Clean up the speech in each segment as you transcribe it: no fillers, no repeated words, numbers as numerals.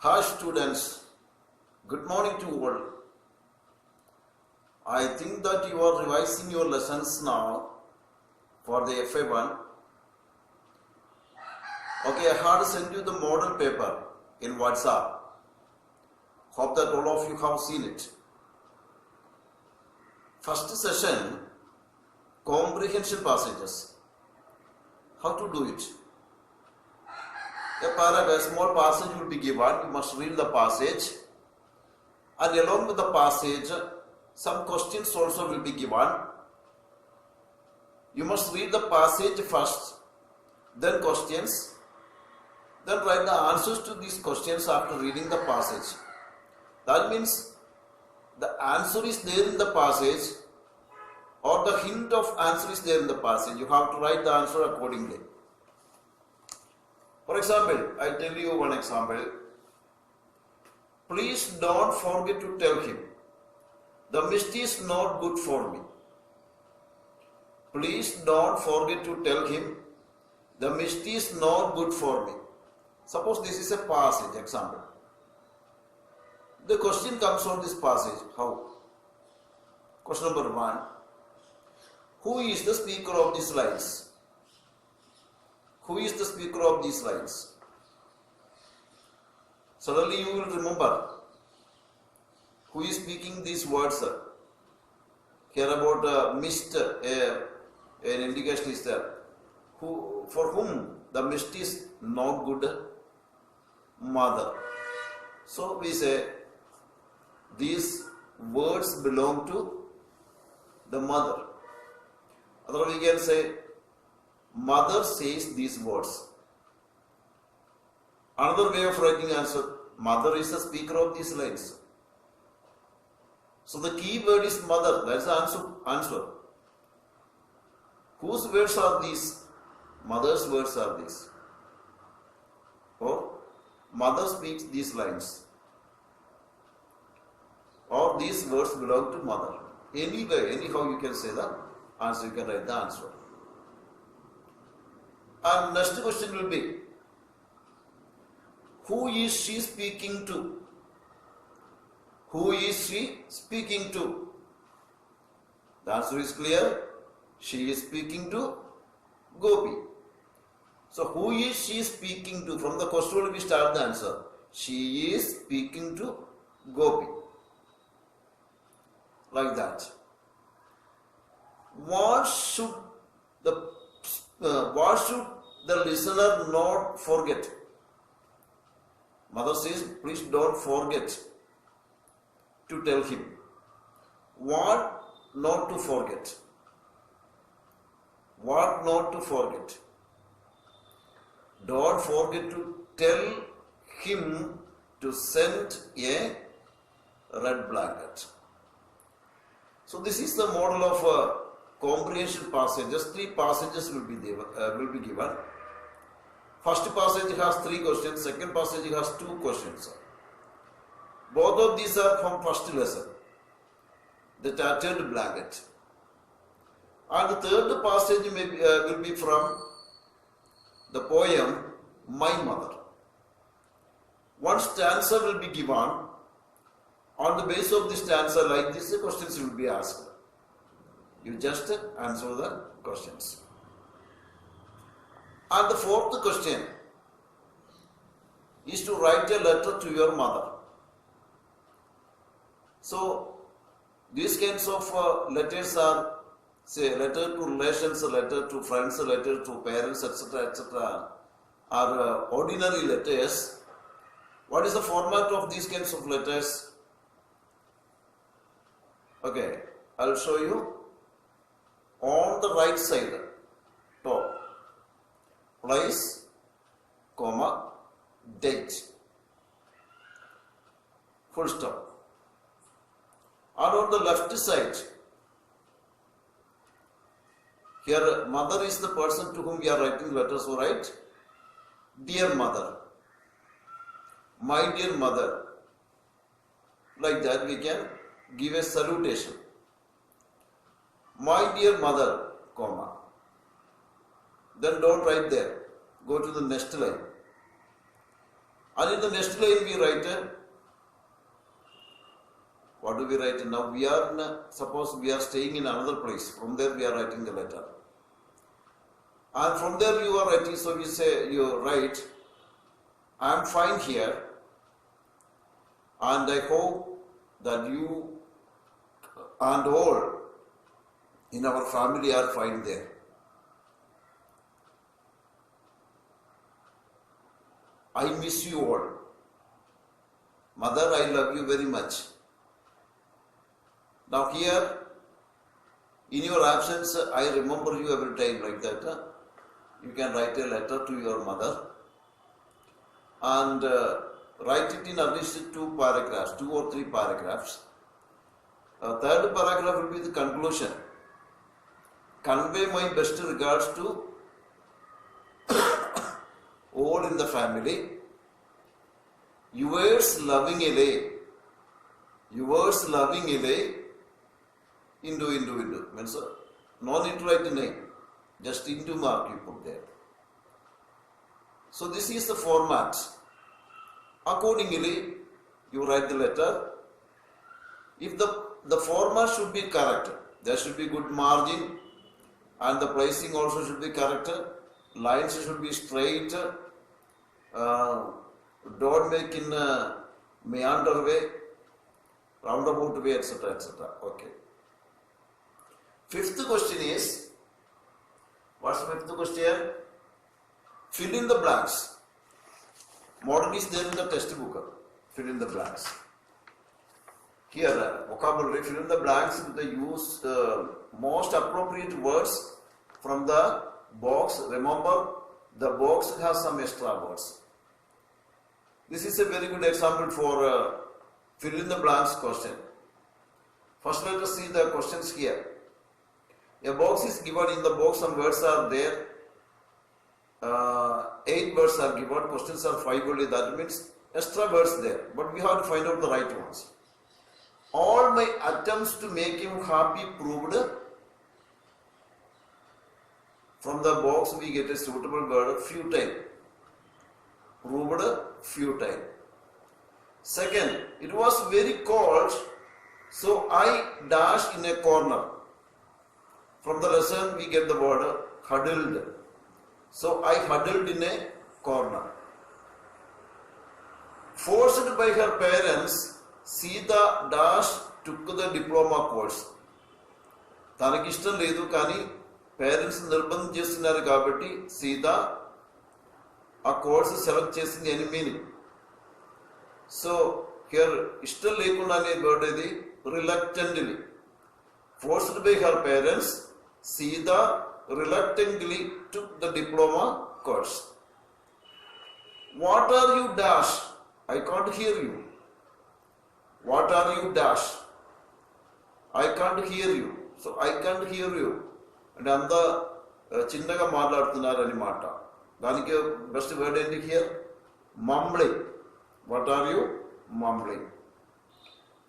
Hi students, good morning to all. I think that you are revising your lessons now for the FA1. Okay, I had sent you the model paper in WhatsApp. Hope that all of you have seen it. First session, comprehension passages. How to do it? A small passage will be given. You must read the passage, and along with the passage, some questions also will be given. You must read the passage first, then questions, then write the answers to these questions after reading the passage. That means the answer is there in the passage, or the hint of answer is there in the passage. You have to write the answer accordingly. For example, I'll tell you one example. Please don't forget to tell him, the mist is not good for me. Please don't forget to tell him, the mist is not good for me. Suppose this is a passage example. The question comes on this passage. How? Question number 1. Who is the speaker of these lines? Who is the speaker of these lines? Suddenly you will remember who is speaking these words. Here about mist, an indication is there. For whom the mist is not good? Mother. So we say these words belong to the mother. Otherwise we can say mother says these words. Another way of writing answer, mother is the speaker of these lines. So the key word is mother. That's the answer. Whose words are these? Mother's words are these. Or mother speaks these lines. Or these words belong to mother. Anyway, anyhow you can say the answer, you can write the answer. And next question will be, who is she speaking to? Who is she speaking to? The answer is clear. She is speaking to Gopi. So who is she speaking to? From the question we start the answer. She is speaking to Gopi. Like that. What should the listener not forget? Mother says, please don't forget to tell him. What not to forget? What not to forget? Don't forget to tell him to send a red blanket. So this is the model of a comprehension passage. Just 3 passages will be given. First passage has 3 questions. Second passage has 2 questions. Both of these are from first lesson, the tattered blanket. And the third passage will be from the poem My Mother. One stanza will be given. On the basis of this stanza, like this, the questions will be asked. You just answer the questions. And the fourth question is to write a letter to your mother. So these kinds of letters are, say, letter to relations, a letter to friends, a letter to parents, etc., are ordinary letters. What is the format of these kinds of letters? Okay, I'll show you. On the right side, top, place, comma, date, full stop. And on the left side, here mother is the person to whom we are writing letters, so write, dear mother, my dear mother. Like that we can give a salutation. My dear mother, comma. Then don't write there. Go to the next line. And in the next line we write, what do we write? Now we are suppose we are staying in another place. From there we are writing the letter. And from there you are writing, so you write, I am fine here, and I hope that you and all in our family are fine there. I miss you all. Mother, I love you very much. Now here, in your absence, I remember you every time like that. You can write a letter to your mother and write it in at least 2 paragraphs, 2 or 3 paragraphs. Third paragraph will be the conclusion. Convey my best regards to all in the family. Yours lovingly. Yours lovingly. Into. Means no need to write a name. Just into mark you put there. So this is the format. Accordingly, you write the letter. If the format should be correct, there should be good margin, and the placing also should be correct. Lines should be straight. Don't make in meander way, roundabout way, etc., etc. Okay. Fifth question is, what's the fifth question? Fill in the blanks. Model is there in the textbook. Fill in the blanks. Here, vocabulary, fill in the blanks with the use most appropriate words from the box. Remember, the box has some extra words. This is a very good example for fill in the blanks question. First, let us see the questions here. A box is given. In the box some words are there. 8 words are given. Questions are 5 only. That means extra words there. But we have to find out the right ones. All my attempts to make him happy proved. From the box we get a suitable word, futile. Proved futile. Second, it was very cold, so I dashed in a corner. From the lesson we get the word huddled. So I huddled in a corner. Forced by her parents, Sita dash took the diploma course. తనకిష్టం లేదు కానీ parents నిర్బంధం చేస్తున్నారు కాబట్టి సీత ఆ course select చేసింది అని meaning. So here ఇష్టం లేకుండా అనే వర్డ్ ఇది reluctantly. Forced by her parents Sita reluctantly took the diploma course. What are you dash? I can't hear you. What are you dash? I can't hear you. So I can't hear you. And అంత చిన్నగా మాట్లాడుతున్నారని మాట. దానికి best word ఏంటి here? Mumbling. What are you mumbling?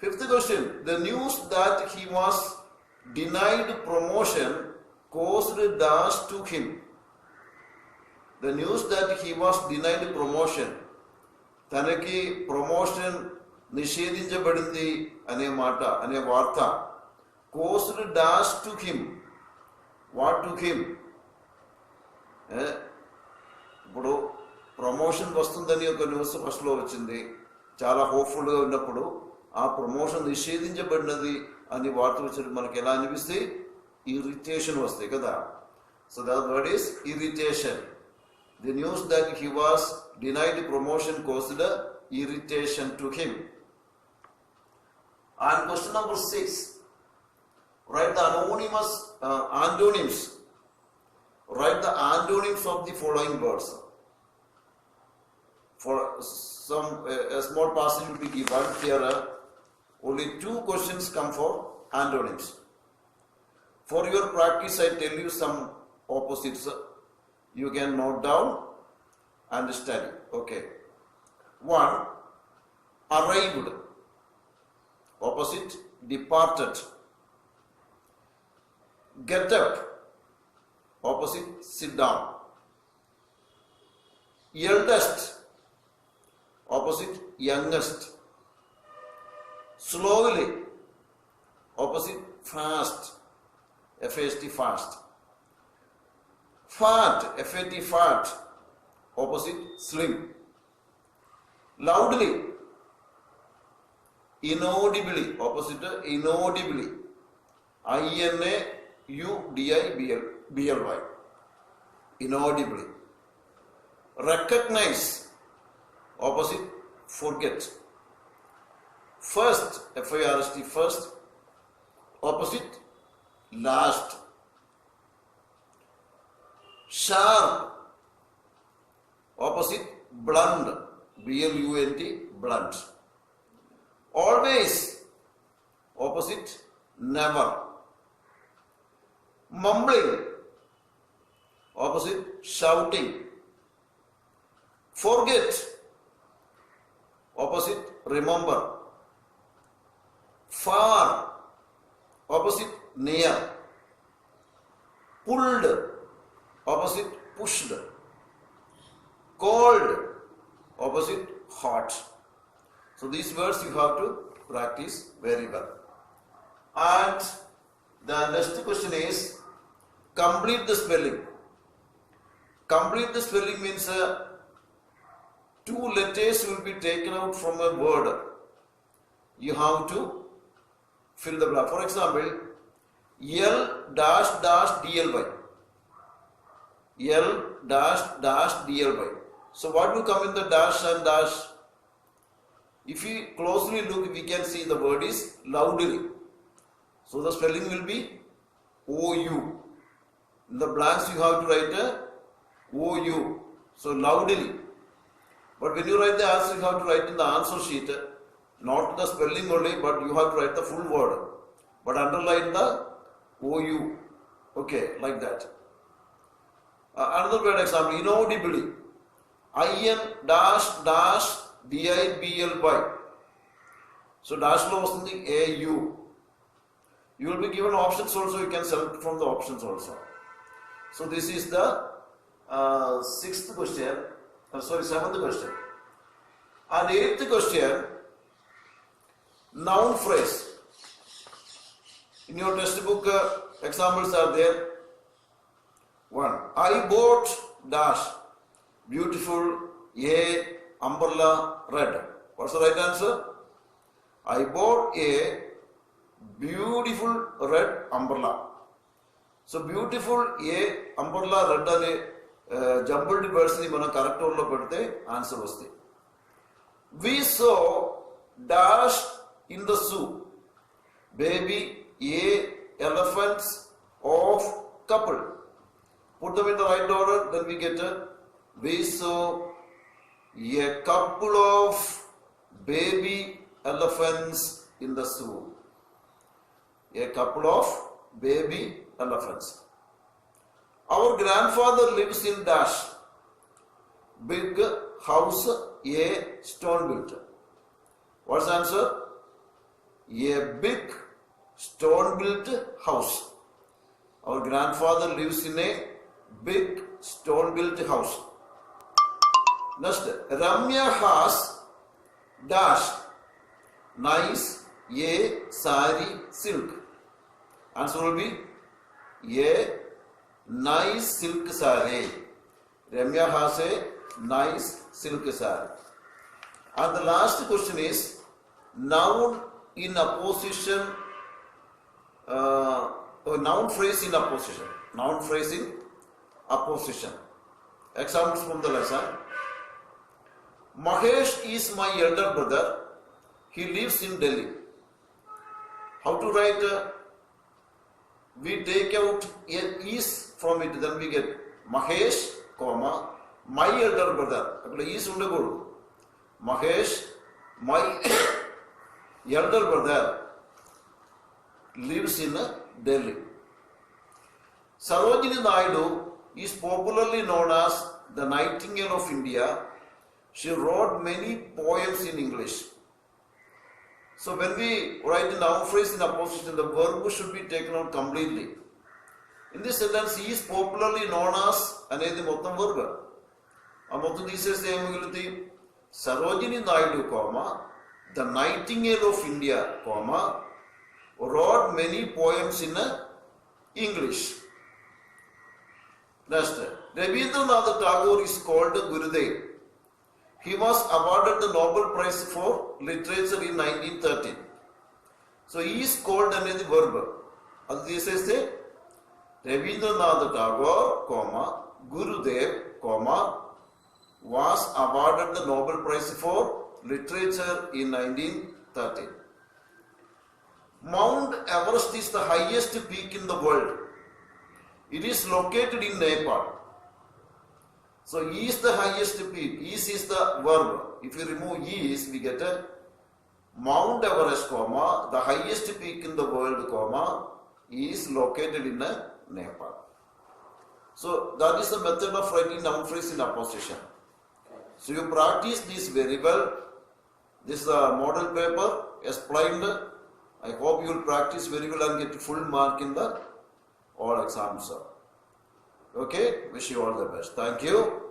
Fifth question. The news that he was denied promotion caused dash to him. The news that he was denied promotion. తనకి promotion నిషేధించబడింది అనే మాట అనే వార్త caused dash to him. What to him? ఇప్పుడు promotion వస్తుందని ఒక news ఫస్ట్లో వచ్చింది. చాలా హోప్ఫుల్గా ఉన్నప్పుడు ఆ ప్రమోషన్ నిషేధించబడినది అని వార్త వచ్చినప్పుడు మనకి ఎలా అనిపిస్తే ఇరిటేషన్ వస్తాయి కదా. So that word is irritation. The news that he was denied promotion caused irritation to him. And question number 6. Write the antonyms. Write the antonyms of the following words. For some a small passage will be given here. Only 2 questions come for antonyms. For your practice, I tell you some opposites. You can note down and study. Okay. 1. Arrived. Opposite, departed. Get up. Opposite, sit down. Eldest. opposite youngest. Slowly, opposite fast, F-A-S-T, fast. Fat, F-A-T, fat, opposite slim. Loudly, inaudibly, opposite inaudibly, I-N-A-U-D-I-B-L-Y, inaudibly. Recognize, opposite forget. First, F-I-R-S-T, first, opposite last. Sharp, opposite blunt, B-L-U-N-T, blunt. Always, opposite never. Mumbling, opposite shouting. Forget, opposite remember. Far, opposite near. Pulled, opposite pushed. Cold, opposite hot. So these words you have to practice very well. And the next question is complete the spelling. Complete the spelling means 2 letters will be taken out from a word. You have to fill the blank. For example, L dash dash DLY. L dash dash DLY. So what will come in the dash and dash? If we closely look, we can see the word is loudly. So the spelling will be OU. In the blanks you have to write a OU. So loudly. But when you write the answer, you have to write in the answer sheet, not the spelling only, but you have to write the full word. But underline the OU. Okay, like that. Another word example, inaudibly. IN dash dash DIBLY. So dash lo vasthundi AU. You will be given options also, you can select from the options also. So this is the seventh question. And 8th question, noun phrase. In your textbook, examples are there. 1. I bought dash beautiful a umbrella red. What's the right answer? I bought a beautiful red umbrella. So beautiful a umbrella red ane jumbled words ni mana correct order lo pedte answer vaste. We saw dash in the zoo. Baby a elephants of couple. Put them in the right order, then we get we saw a couple of baby elephants in the zoo. A couple of baby elephants. Our grandfather lives in dash. Big house, a stone built. What's the answer? A big stone built house. Our grandfather lives in a big stone built house. Next, Ramya has dash nice a sari silk. Answer will be a nice silk sari. Ramya has a nice silk sari. And the last question is noun in opposition. Noun phrase in opposition. Noun phrase in opposition. Examples from the lesson. Mahesh is my elder brother. He lives in Delhi. How to write? We take out a is from it, then we get Mahesh, comma, my elder brother. Is undagolu. Mahesh, my elder brother lives in Delhi. Sarojini Naidu is popularly known as the Nightingale of India. She wrote many poems in English. So when we write a noun phrase in opposition, the verb should be taken out completely. In this sentence, he is popularly known as anedi mottham verb. A mottham thesis Sarojini Naidu, the Nightingale of India, wrote many poems in English. Next, Rabindranath Tagore is called Gurudev. He was awarded the Nobel Prize for Literature in 1913. So he is called the verb. As this is the Rabindranath Tagore, Gurudev, was awarded the Nobel Prize for Literature in 1913. Mount Everest is the highest peak in the world. It is located in Nepal. So is the highest peak. Is the verb. If you remove is, we get a Mount Everest, the highest peak in the world, is located in Nepal. So that is the method of writing noun phrase in apposition. So you practice this very well. This is a model paper explained. I hope you will practice very well and get full mark in the all exams. Okay, wish you all the best. Thank you.